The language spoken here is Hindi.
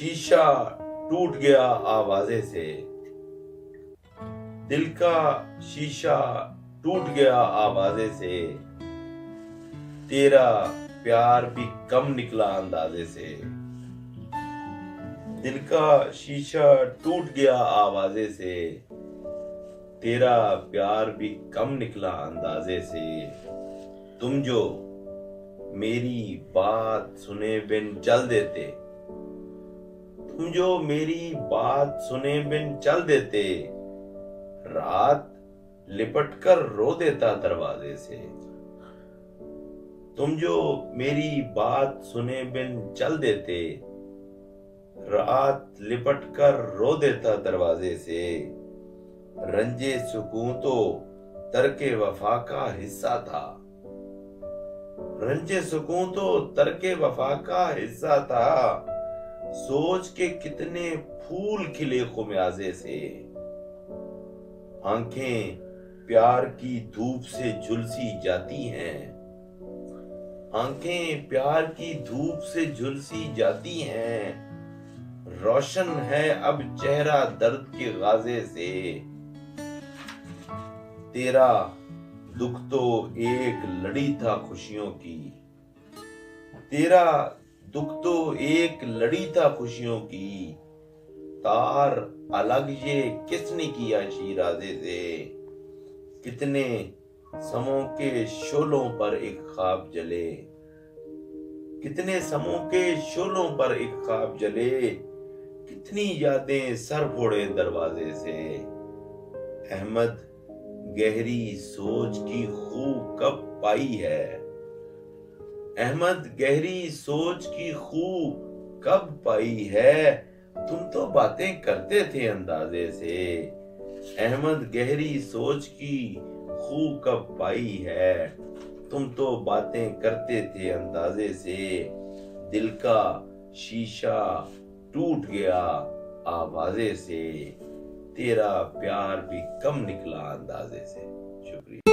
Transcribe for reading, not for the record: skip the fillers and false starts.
शीशा टूट गया आवाज़े से, दिल का शीशा टूट गया आवाज़े से, तेरा प्यार भी कम निकला अंदाजे से। दिल का शीशा टूट गया आवाज़े से, तेरा प्यार भी कम निकला अंदाजे से। तुम जो मेरी बात सुने बिन चल देते, तुम जो मेरी बात सुने बिन चल देते, रात लिपट कर रो देता दरवाजे से। तुम जो मेरी बात सुने बिन चल देते, रात लिपट कर रो देता दरवाजे से। रंजे सुकून तो तरके वफा का हिस्सा था, रंजे सुकून तो तरके वफा का हिस्सा था। सोच के कितने फूल खिले खुमियाजे से, आंखें प्यार की धूप से झुलसी जाती हैं, आंखें प्यार की धूप से झुलसी जाती हैं। रोशन है अब चेहरा दर्द के गाजे से, तेरा दुख तो एक लड़ी था खुशियों की, तेरा दुख तो एक लड़ी था खुशियों की। तार अलग ये किसने किया शीराजे से, कितने समों के शोलों पर एक ख्वाब जले, कितने समों के शोलों पर एक ख्वाब जले। कितनी यादें सर फोड़े दरवाजे से। अहमद गहरी सोच की खूब कब पाई है, अहमद गहरी सोच की खूब कब पाई है। तुम तो बातें करते थे अंदाजे से, अहमद गहरी सोच की खूब कब पाई है। तुम तो बातें करते थे अंदाजे से। दिल का शीशा टूट गया आवाज़े से, तेरा प्यार भी कम निकला अंदाजे से। शुक्रिया।